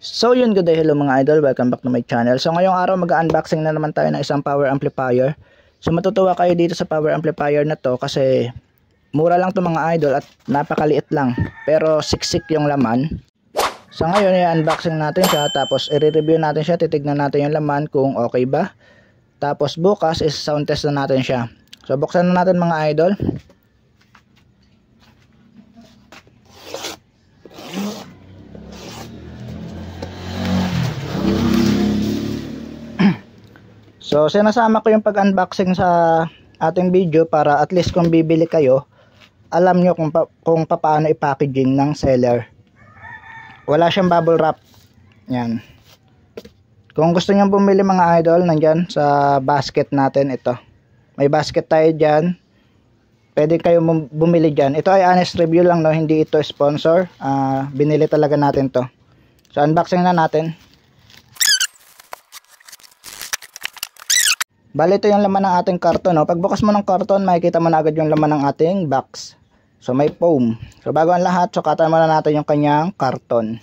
So yun, good day, hello mga idol, welcome back to my channel. So ngayong araw mag-unboxing na naman tayo ng isang power amplifier. So matutuwa kayo dito sa power amplifier na to kasi mura lang to mga idol at napakaliit lang, pero siksik yung laman. So ngayon i-unboxing natin siya, tapos i-review natin siya, titignan natin yung laman kung okay ba. Tapos bukas is sound test na natin siya. So buksan na natin mga idol. So sinasama ko yung pag-unboxing sa ating video para at least kung bibili kayo, alam nyo kung paano i-packaging ng seller. Wala siyang bubble wrap. Yan. Kung gusto nyo bumili mga idol, nandyan sa basket natin ito. May basket tayo dyan. Pwede kayo bumili dyan. Ito ay honest review lang, no? Hindi ito sponsor. Binili talaga natin to. So unboxing na natin. Bali, ito yung laman ng ating karton, no? Pagbukas mo ng karton, makikita mo na agad yung laman ng ating box. So may foam. So bago ang lahat, sukatan muna natin yung kanyang karton.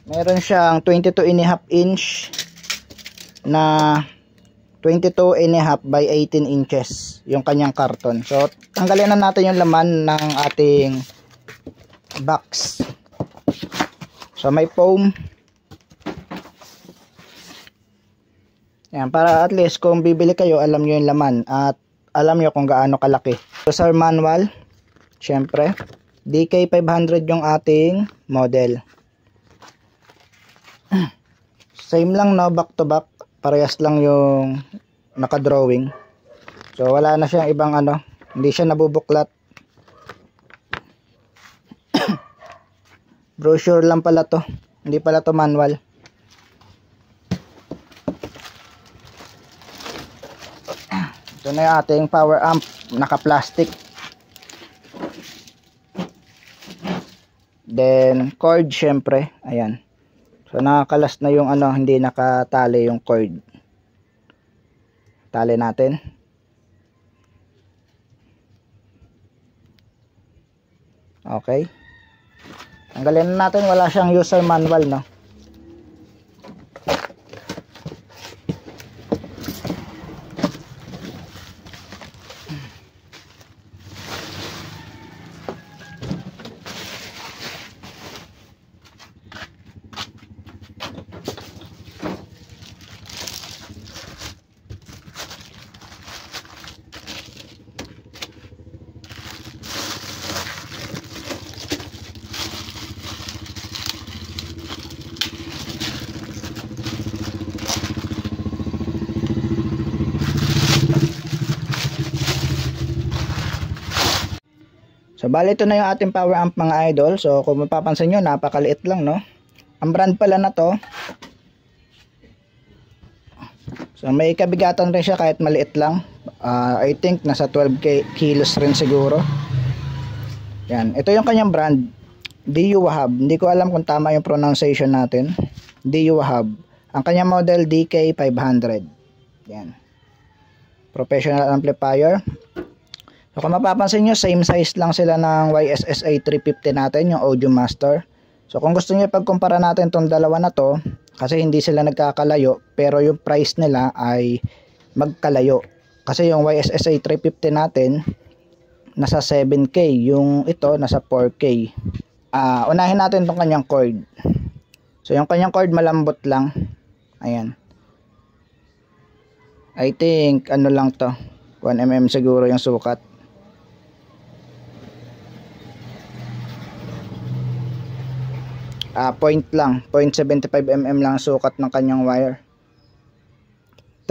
Meron siyang 22.5 inch na 22.5 by 18 inches yung kanyang karton. So tanggalin na natin yung laman ng ating box. So may foam. Yan, para at least kung bibili kayo, alam nyo yung laman at alam nyo kung gaano kalaki. User manual, syempre. DK500 yung ating model. Same lang, no, back to back. Parehas lang yung naka-drawing. So wala na siyang ibang ano, hindi siya nabubuklat. Brochure lang pala to, hindi pala to manual. Ito na yung ating power amp, naka-plastic. Then cord, syempre, ayan. So nakakalas na yung ano, hindi nakatali yung cord. Tali natin. Okay. Tanggalin na natin, wala siyang user manual, no. So bali, ito na yung ating power amp mga idol. So kung mapapansin nyo, napakaliit lang, no. Ang brand pala na to, so may kabigatan rin siya kahit maliit lang. I think nasa 12 kilos rin siguro. Yan, ito yung kanyang brand, DU Wahab. Hindi ko alam kung tama yung pronunciation natin. DU Wahab. Ang kanyang model DK500. Yan, professional amplifier. So kung mapapansin nyo, same size lang sila ng YSSA 350 natin, yung Audio Master. So kung gusto nyo pagkumpara natin tong dalawa na to, kasi hindi sila nagkakalayo, pero yung price nila ay magkalayo. Kasi yung YSSA 350 natin, nasa 7K. Yung ito, nasa 4K. Unahin natin tong kanyang cord. So yung kanyang cord malambot lang. Ayan. I think, ano lang to, 1mm siguro yung sukat. Point lang, 0.75mm lang sukat ng kanyang wire.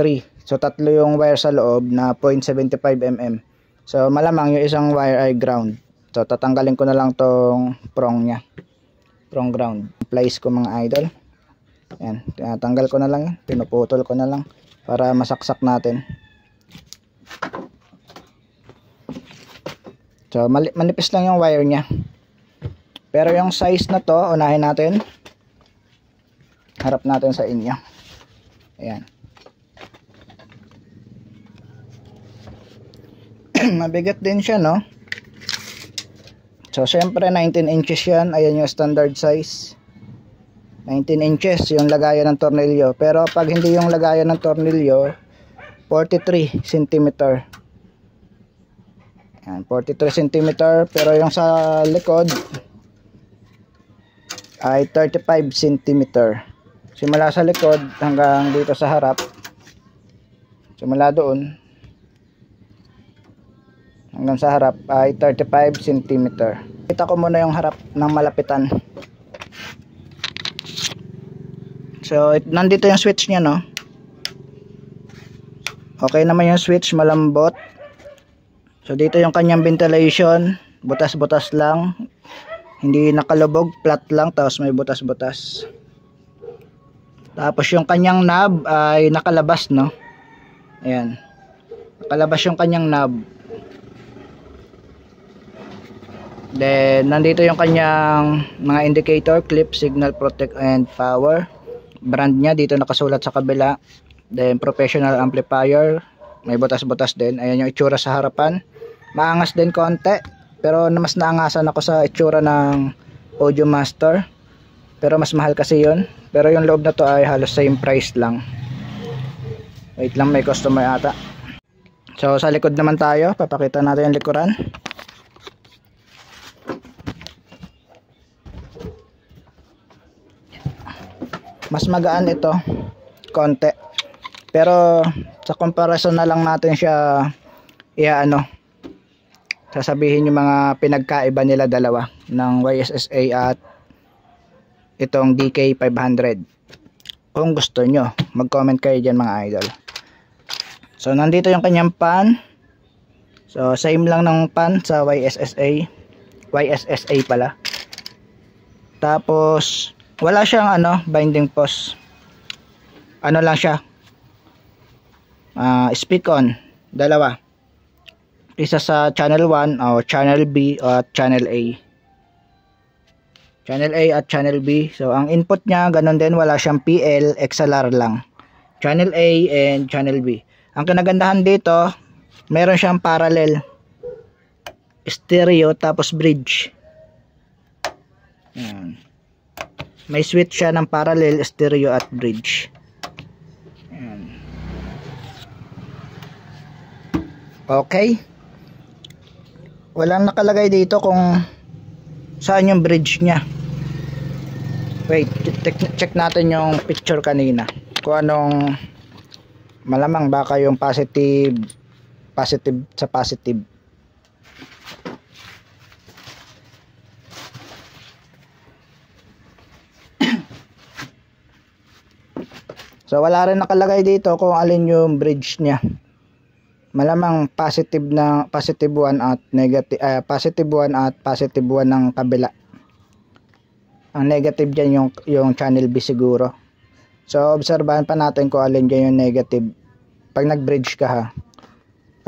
3. So tatlo yung wire sa loob na 0.75mm. So malamang yung isang wire ay ground. So tatanggalin ko na lang tong prong nya. Prong ground. Place ko mga idol. Yan, tinatanggal ko na lang, pinuputol ko na lang para masaksak natin. So manipis lang yung wire nya. Pero yung size na to, unahin natin. Harap natin sa inyo. Ayan. Mabigat din siya, no? So syempre 19 inches yan. Ayan yung standard size. 19 inches yung lagayan ng tornilyo. Pero pag hindi yung lagayan ng tornilyo, 43 cm. Yan, 43 cm. Pero yung sa likod ay 35 cm. Simula sa likod hanggang dito sa harap. Simula doon hanggang sa harap ay 35 cm. Kita ko muna yung harap ng malapitan. So nandito yung switch nya, no? Okay naman yung switch, malambot. So dito yung kanyang ventilation, butas-butas lang, hindi nakalubog, flat lang, tapos may butas-butas. Tapos yung kanyang knob ay nakalabas, no? Ayan, nakalabas yung kanyang knob. Then nandito yung kanyang mga indicator, clip, signal, protect, and power. Brand nya dito nakasulat sa kabila. Then professional amplifier, may butas-butas din. Ayan yung itsura sa harapan. Maangas din konti, pero mas naangasan ako sa itsura ng Audio Master. Pero mas mahal kasi yun. Pero yung loob na to ay halos same price lang. Wait lang, may customer ata. So sa likod naman tayo, papakita natin yung likuran. Mas magaan ito konti, pero sa comparison na lang natin siya sasabihin yung mga pinagkaiba nila dalawa ng YSSA at itong DK500. Kung gusto nyo, mag comment kayo dyan mga idol. So nandito yung kanyang pan. So same lang ng pan sa YSSA pala. Tapos wala siyang binding post. Ano lang siya, speak on, dalawa. Isa sa channel 1 o channel B at channel A. Channel A at channel B. So ang input niya ganun din, wala siyang PL, XLR lang. Channel A and channel B. Ang kinagandahan dito, meron siyang parallel stereo tapos bridge. Ayan. May switch siya ng parallel, stereo at bridge. Ayan. Okay. Walang nakalagay dito kung saan yung bridge niya. Wait, check natin yung picture kanina. Kung anong, malamang baka yung positive sa positive. So wala rin nakalagay dito kung alin yung bridge niya. Malamang positive 1 at negative, positive 1 at positive 1 ng kabila. Ang negative diyan yung channel B siguro. So obserbahan pa natin kung alin diyan yung negative pag nag-bridge ka, ha.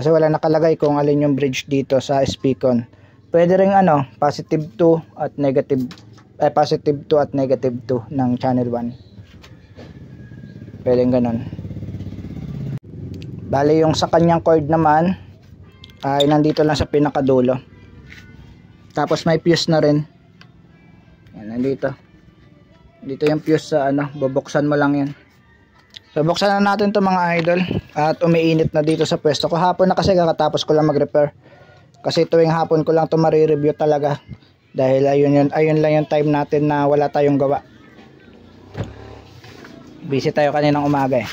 Kasi wala nakalagay kung alin yung bridge dito sa speakon. Pwede ring positive 2 at negative, positive 2 at negative 2 ng channel 1. Pwedeng ganun. Bali yung sa kanyang cord naman ay nandito lang sa pinakadulo. Tapos may fuse na rin. Yan, nandito. Dito yung fuse sa bubuksan mo lang yan. So buksan na natin to mga idol. At umiinit na dito sa pwesto ko. Hapon na kasi kakatapos ko lang mag-repair. Kasi tuwing hapon ko lang to mare-review talaga. Dahil ayun lang yung time natin na wala tayong gawa. Busy tayo kaninang umaga eh.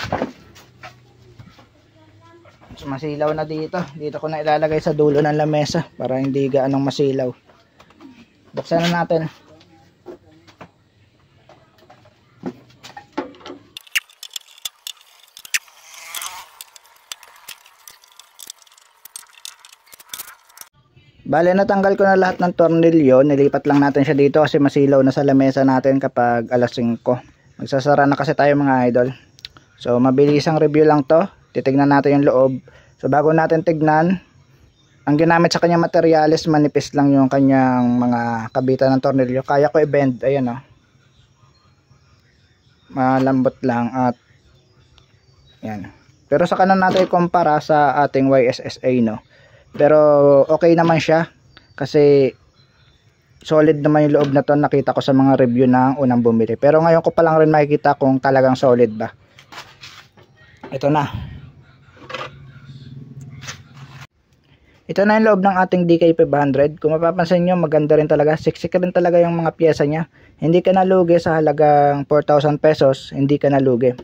So masilaw na dito. Dito ko na ilalagay sa dulo ng lamesa para hindi gaanong masilaw. Buksan na natin. Bale, natanggal ko na lahat ng tornilyo. Nilipat lang natin siya dito kasi masilaw na sa lamesa natin kapag alas 5. Magsasara na kasi tayo mga idol. So mabilisang review lang to. Titignan natin yung loob. So bago natin tignan, ang ginamit sa kanyang materyales, manipis lang yung kanyang mga kabitan ng tornilyo. Kaya ko i-bend, ayan o. Malambot lang at yan. Pero sa kanan natin ikumpara sa ating YSSA, no. Pero okay naman siya kasi solid naman yung loob na to, nakita ko sa mga review ng unang bumili. Pero ngayon ko pa lang rin makikita kung talagang solid ba. Ito na. Ito na yung loob ng ating DK500. Kung mapapansin nyo, maganda rin talaga. Siksik rin talaga yung mga pyesa niya. Hindi ka nalugi sa halagang 4,000 pesos. Hindi ka nalugi.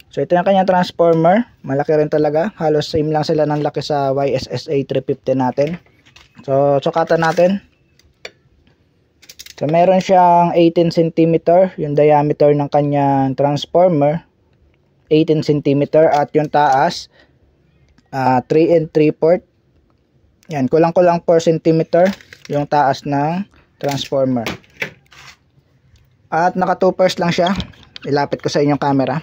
So ito yung kanyang transformer. Malaki rin talaga. Halos same lang sila ng laki sa YSSA 350 natin. So sukatan natin. So meron siyang 18 cm yung diameter ng kanyang transformer. 18 cm at yung taas 3 and 3/4. Yan, kulang-kulang 4 cm yung taas ng transformer. At naka 2 pairs lang siya. Ilapit ko sa inyong camera.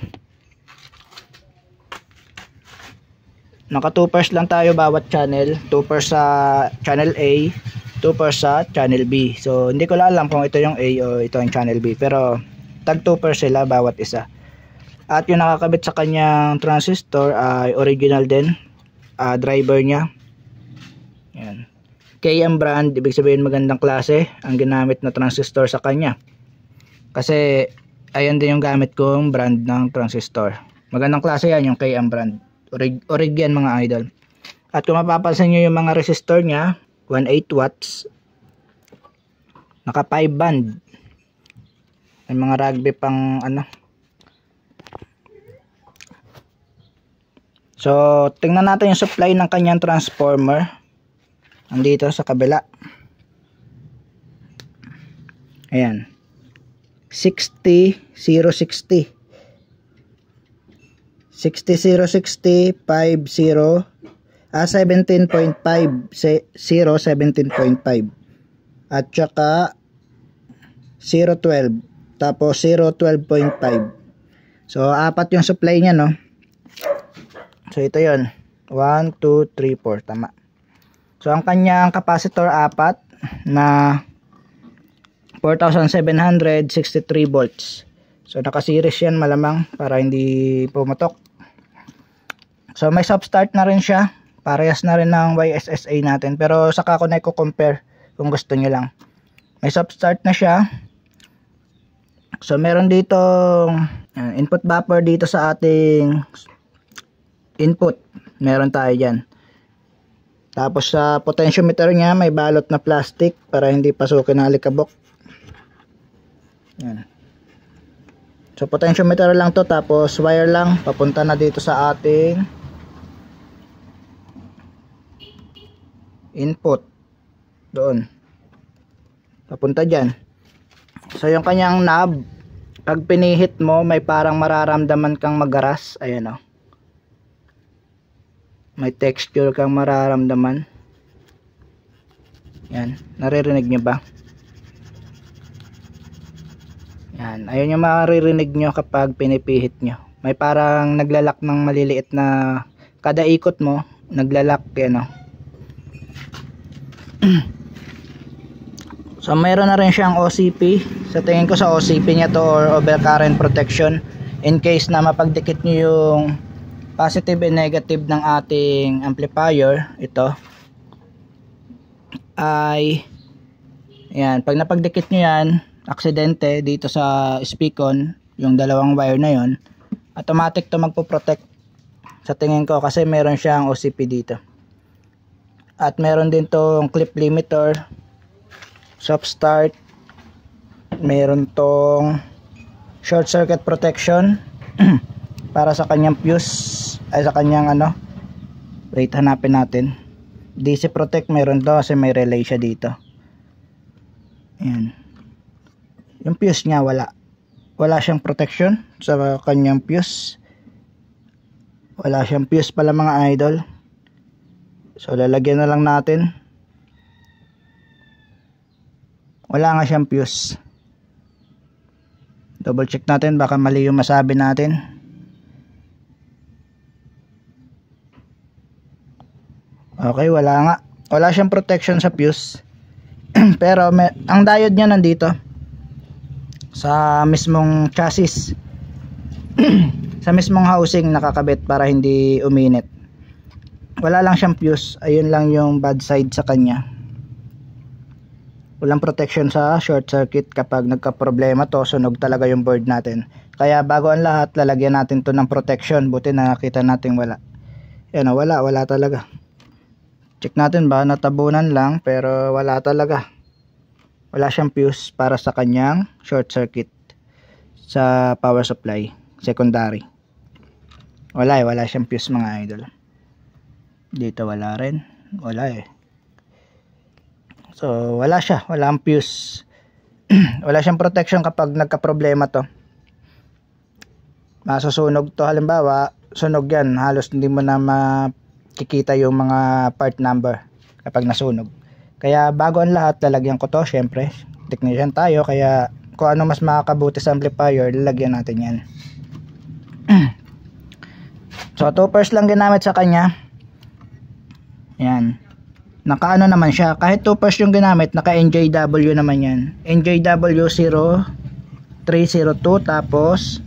Naka 2 pairs lang tayo bawat channel. 2 pairs sa channel A, 2 pairs sa channel B. So hindi ko lang alam kung ito yung A o ito yung channel B, pero tag 2 pairs sila bawat isa. At yung nakakabit sa kanyang transistor ay original din, driver niya. Yan. KM brand, ibig sabihin magandang klase ang ginamit na transistor sa kanya. Kasi ayan din yung gamit kong brand ng transistor. Magandang klase yan yung KM brand. Orig yan mga idol. At kung mapapansin nyo yung mga resistor niya, 1.8 watts. Naka 5 band. May mga rugby pang ano. So tingnan natin yung supply ng kanyang transformer. Andito sa kabila. Ayan. 60-060. 60-060 50 17.5 17.5 at saka 012 tapos 012.5. So apat yung supply niya, no? So ito yon, 1, 2, 3, 4, tama. So ang kanyang capacitor apat na 4,763 volts. So naka-series yan malamang para hindi pumatok. So may soft start na rin siya. Parehas na rin ng YSSA natin. Pero saka ko na i-compare kung gusto nyo lang. May soft start na siya. So meron dito input buffer dito sa ating input. Meron tayo dyan. Tapos sa potentiometer niya may balot na plastic para hindi pasukin ng alikabok. Yan. So potentiometer lang to, tapos wire lang papunta na dito sa ating input. Doon. Papunta dyan. So yung kanyang knob, pag pinihit mo may parang mararamdaman kang magaras. Ayan o. May texture kang mararamdaman. Yan, naririnig nyo ba? Yan, ayun yung maririnig nyo kapag pinipihit nyo. May parang naglalak ng maliliit na, kada ikot mo naglalak yan, no? So mayroon na rin siyang OCP. Sa tingin ko sa OCP niya to, or overcurrent protection, in case na mapagdikit nyo yung positive and negative ng ating amplifier. Ito ay yan, pag napagdikit nyo yan, aksidente dito sa speakon, yung dalawang wire na yon, automatic to magpo-protect sa tingin ko, kasi meron siyang OCP dito. At meron din tong clip limiter, soft start, meron tong short circuit protection para sa kanyang fuse, ay sa kanyang ano, wait, hanapin natin. DC protect meron to kasi may relay siya dito. Ayan. Yung fuse niya wala siyang protection sa kanyang fuse. Wala siyang fuse pala mga idol. So lalagyan na lang natin. Wala nga siyang fuse. Double check natin, baka mali yung masabi natin. Okay, wala nga. Wala siyang protection sa fuse. Pero ang diode niya nandito sa mismong chassis. Sa mismong housing nakakabit para hindi uminit. wala lang siyang fuse. Ayun lang yung bad side sa kanya. Walang protection sa short circuit. Kapag nagka-problema to, sunog talaga yung board natin. Kaya bago ang lahat, lalagyan natin to ng protection. Buti nakita natin wala. Yan o, wala talaga. Check natin ba, natabunan lang, pero wala talaga. Wala siyang fuse para sa kanyang short circuit sa power supply secondary. Wala siyang fuse mga idol. Dito wala rin. Wala eh. So wala siya, walang fuse. Wala siyang protection kapag nagka-problema to. Masusunog to, halimbawa sunog yan, halos hindi mo na makikita yung mga part number kapag nasunog. Kaya bago ang lahat, lalagyan ko to. Syempre, technician tayo, kaya kung ano mas makakabuti sa amplifier, lalagyan natin yan. So 2 pairs lang ginamit sa kanya. Yan. Naka ano naman siya, kahit 2 pairs yung ginamit, naka NJW naman yan. NJW 0302, tapos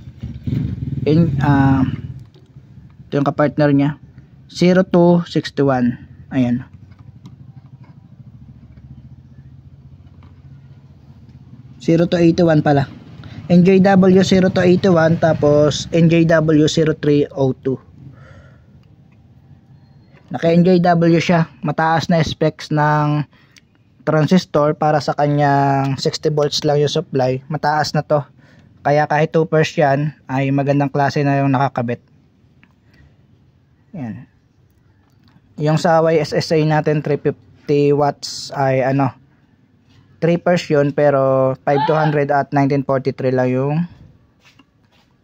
ito yung kapartner nya 0261. Ayan. (0281) pala. NJW 0281, tapos NJW 0302. Naka NJW siya. Mataas na specs ng transistor para sa kanyang 60 volts lang yung supply. Mataas na to. Kaya kahit 2 pairs yan, ay magandang klase na yung nakakabit. Yan. Yung sa YSSA natin 350 watts ay 3 pairs yun, pero 5200 at 1943 lang yung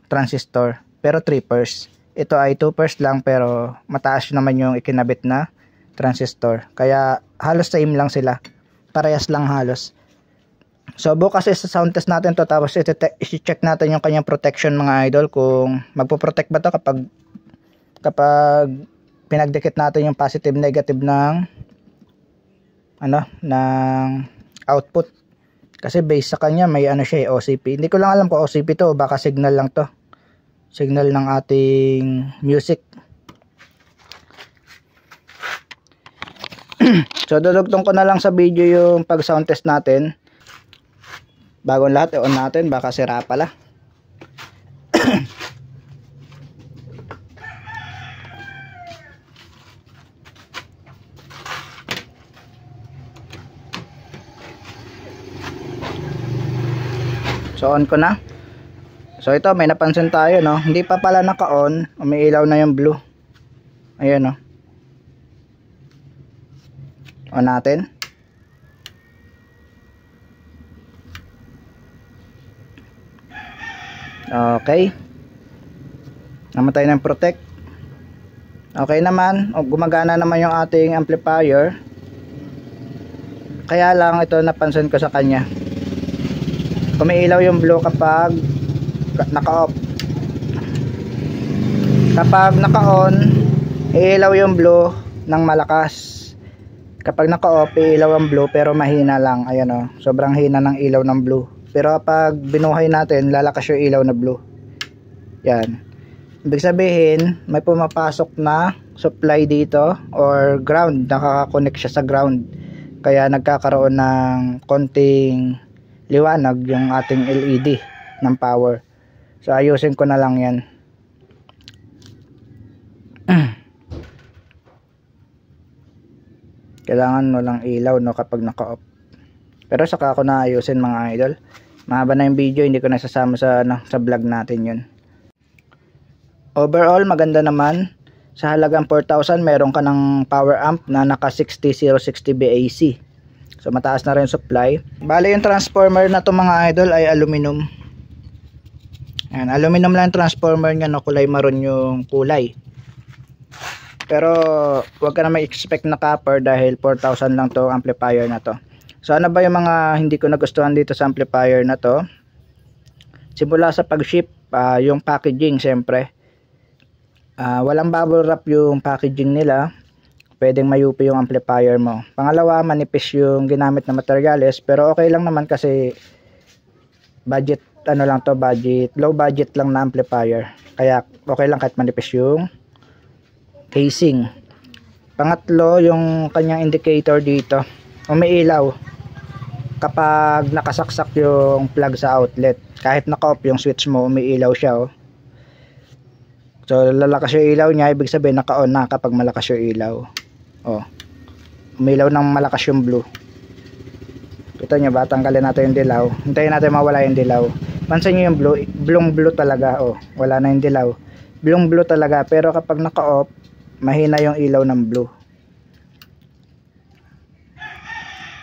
transistor, pero 3 pairs. Ito ay 2 pairs lang, pero mataas naman yung ikinabit na transistor, kaya halos same lang sila, parehas lang halos. So bukas sa sound test natin to, tapos i-check natin yung kanyang protection mga idol, kung magpo-protect ba to kapag pinagdikit natin yung positive negative ng ng output. Kasi base sa kanya may siya OCP. Hindi ko lang alam kung OCP to, baka signal lang to, signal ng ating music. So dudugtong ko na lang sa video yung pag sound test natin. Bagong lahat i-on natin, baka sira pala. So on ko na. So ito, may napansin tayo, no? Hindi pa pala naka-on, umiilaw na yung blue. Ayun, no? On natin. Okay. Namatay ng protect. Okay naman, gumagana naman yung ating amplifier. Kaya lang ito napansin ko sa kanya, umiilaw yung blue kapag naka-off. Kapag naka-on, iilaw yung blue ng malakas. Kapag naka-off, iilaw ang blue pero mahina lang. Ayan o, sobrang hina ng ilaw ng blue. Pero kapag binuhay natin, lalakas yung ilaw na blue. Yan. Ibig sabihin, may pumapasok na supply dito or ground. Nakaka-connect siya sa ground. Kaya nagkakaroon ng konting liwanag yung ating LED ng power. So ayusin ko na lang yan. Kailangan walang ilaw, no, kapag naka-off. Pero saka ako na ayusin mga idol. Mahaba na yung video, hindi ko nasasama sa vlog natin yun. Overall maganda naman. Sa halagang 4,000 meron ka ng power amp na naka 60060 BAC. So mataas na rin supply. Bale yung transformer na to mga idol ay aluminum. Ayan, aluminum lang yung transformer niya, no, kulay maroon yung kulay. Pero wag ka na may-expect na copper dahil 4,000 lang to amplifier na to. So ano ba yung mga hindi ko nagustuhan dito sa amplifier na to? Simula sa pag-ship, yung packaging siyempre. Walang bubble wrap yung packaging nila. Pwedeng mayupi yung amplifier mo. Pangalawa, manipis yung ginamit na materyales, pero okay lang naman kasi budget lang to, low budget lang na amplifier. Kaya okay lang kahit manipis yung casing. Pangatlo, yung kanyang indicator dito, umiilaw kapag nakasaksak yung plug sa outlet. Kahit naka-off yung switch mo, umiilaw siya, oh. So lalakas yung ilaw niya, ibig sabihin naka-on na kapag malakas yung ilaw. Oh. Umilaw ng malakas yung blue. Kita nyo ba, tanggalin natin yung dilaw. Hintayin natin mawala yung dilaw. Pansin nyo yung blue talaga, oh. Wala na yung dilaw. Blue talaga, pero kapag naka-off, mahina yung ilaw ng blue.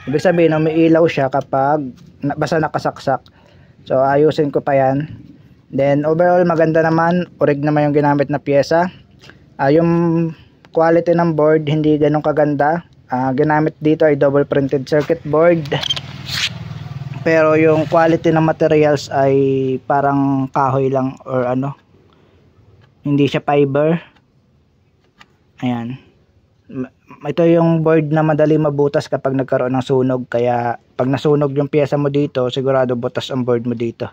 Ibig sabihin, umiilaw siya kapag basta nakasaksak. So ayusin ko pa yan. Then overall maganda naman, orig naman yung ginamit na pyesa. Yung quality ng board hindi ganun kaganda. Ginamit dito ay double printed circuit board. Pero yung quality ng materials ay parang kahoy lang or ano. Hindi siya fiber. Ayan. Ito yung board na madali mabutas kapag nagkaroon ng sunog. Kaya pag nasunog yung pyesa mo dito, sigurado butas ang board mo dito.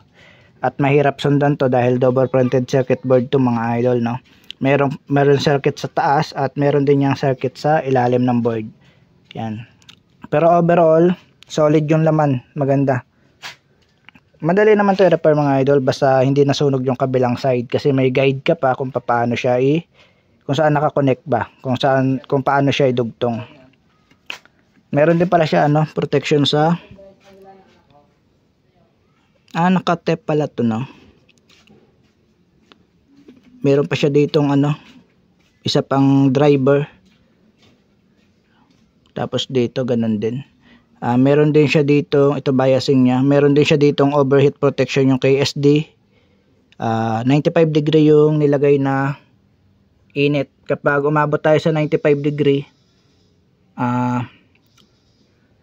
At mahirap sundan to dahil double printed circuit board to mga idol, no. Meron circuit sa taas at meron din yung circuit sa ilalim ng board. Yan. Pero overall, solid yung laman, maganda. Madali naman to i-repair mga idol basta hindi nasunog yung kabilang side kasi may guide ka pa kung paano siya kung saan naka-connect ba, kung paano siya idugtong. Meron din pala siya protection sa naka-tape pala to, no. Meron pa siya ditong isa pang driver. Tapos dito ganun din. Meron din siya dito, ito biasing niya. Meron din siya ditong overheat protection yung KSD. 95 degree yung nilagay na init. Kapag umabot tayo sa 95 degree,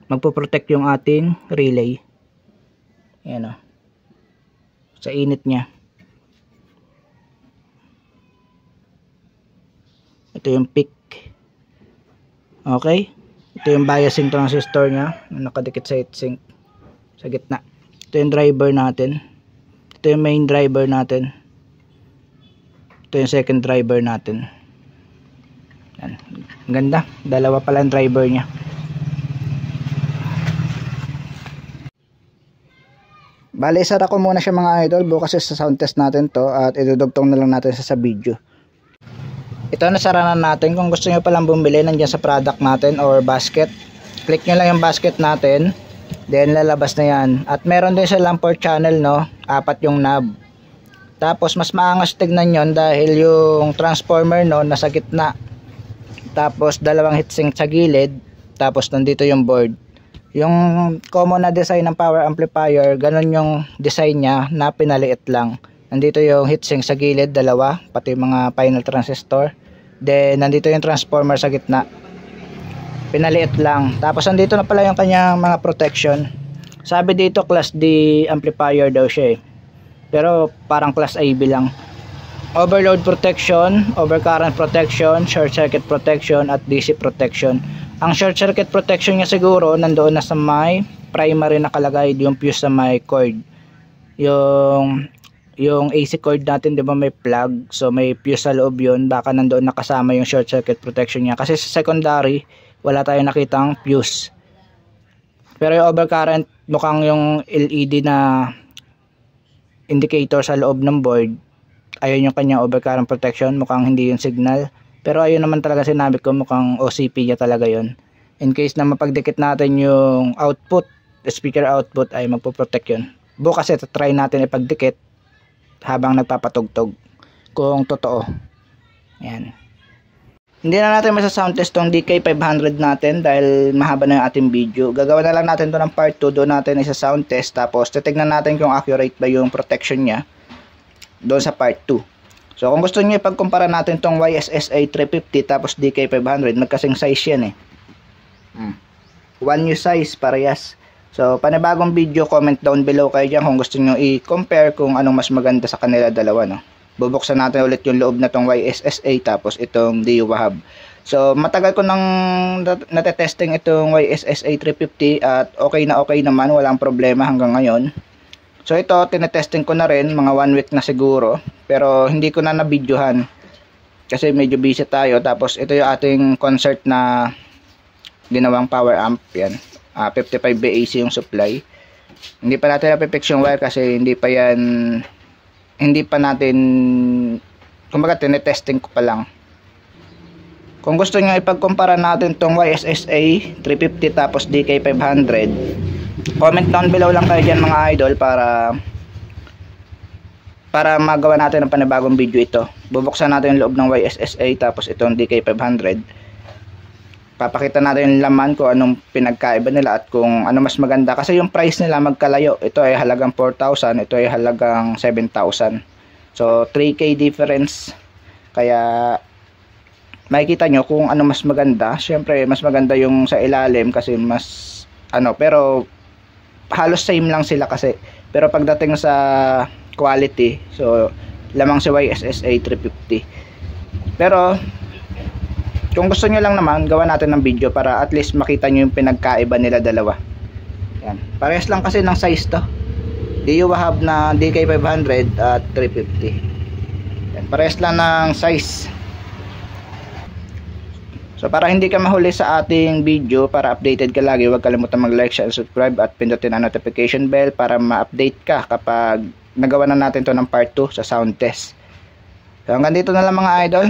magpo-protect yung ating relay. Ayan, sa init niya. Ito yung peak. Okay? Ito yung biasing transistor niya na nakadikit sa heatsink sa gitna. Ito yung driver natin. Ito yung main driver natin. Ito yung second driver natin. Yan. Ang ganda. Dalawa pala yung driver niya. Bale, isara ko muna siya mga idol. Bukas sa sound test natin to at idudugtong na lang natin sa video. Ito, nasara na natin. Kung gusto nyo palang bumili, nandiyan sa product natin or basket. Click nyo lang yung basket natin. Then lalabas na yan. At meron din silang 4 channel, no? 4 yung knob. Tapos mas maangas tignan yon dahil yung transformer nasa gitna. Tapos 2 heatsink sa gilid. Tapos nandito yung board. Yung common na design ng power amplifier, ganun yung design niya na pinaliit lang. Nandito yung heatsink sa gilid, 2, pati yung mga final transistor. Then nandito yung transformer sa gitna. Pinaliit lang. Tapos nandito na pala yung kanyang mga protection. Sabi dito class D amplifier daw siya Pero parang class AB lang. Overload protection, overcurrent protection, short circuit protection at DC protection. Ang short circuit protection niya siguro nandoon na sa may primary nakalagay yung fuse sa may cord. Yung AC cord natin, 'di ba, may plug. So may fuse sa loob 'yon, baka nandoon nakasama yung short circuit protection niya. Kasi sa secondary, wala tayong nakitang fuse. Pero yung overcurrent, mukhang yung LED na indicator sa loob ng board, ayun yung kanyang overcurrent protection, mukhang hindi yung signal. Pero ayun naman talaga sinabi ko, mukhang OCP niya talaga yon. In case na mapagdikit natin yung output, speaker output, ay magpo-protect yun. Bukas try natin ipagdikit habang nagpapatugtog kung totoo. Ayan. Hindi na natin masa-sound test tong DK500 natin dahil mahaba na yung ating video. Gagawa na lang natin to ng part 2, doon natin isa-sound test, tapos titignan natin kung accurate ba yung protection niya doon sa part 2. So kung gusto niyo ipagkumpara natin tong YSSA 350 tapos DK500, magkasing size yan One new size, parehas. So panibagong video, comment down below kayo dyan kung gusto niyo i-compare kung anong mas maganda sa kanila dalawa, no? Bubuksan natin ulit yung loob na tong YSSA tapos itong DU-Wahab. So matagal ko nang natetesting itong YSSA 350 at okay naman, walang problema hanggang ngayon. So ito, tinetesting ko na rin, mga 1 week na siguro, pero hindi ko na nabidyohan. kasi medyo busy tayo. Tapos ito yung ating concert na ginawang power amp. Yan, 55 VAC yung supply. Hindi pa natin napipix yung wire kasi hindi pa natin, kumbaga tinetesting ko pa lang. Kung gusto nyo ipagkumpara natin tong YSSA 350 tapos DK 500, comment down below lang kayo dyan mga idol para magawa natin ng panibagong video ito. Bubuksan natin yung loob ng YSSA tapos itong DK 500. Papakita natin yung laman kung anong pinagkaiba nila at kung ano mas maganda. Kasi yung price nila magkalayo. Ito ay halagang 4,000, ito ay halagang 7,000. So 3K difference. Kaya makikita nyo kung ano mas maganda. Syempre mas maganda yung sa ilalim kasi mas pero halos same lang sila kasi. Pero pagdating sa quality, so lamang si YSSA 350. Pero kung gusto nyo lang naman, gawa natin ng video para at least makita nyo yung pinagkaiba nila dalawa. Yan. Parehas lang kasi ng size to. DU Wahab na DK 500 at 350. Yan. Parehas lang ng size. So para hindi ka mahuli sa ating video, para updated ka lagi, huwag kalimutan mag-like, share, subscribe at pindutin ang notification bell para ma-update ka kapag nagawa na natin to ng part 2 sa sound test. So hanggang dito na lang mga idol.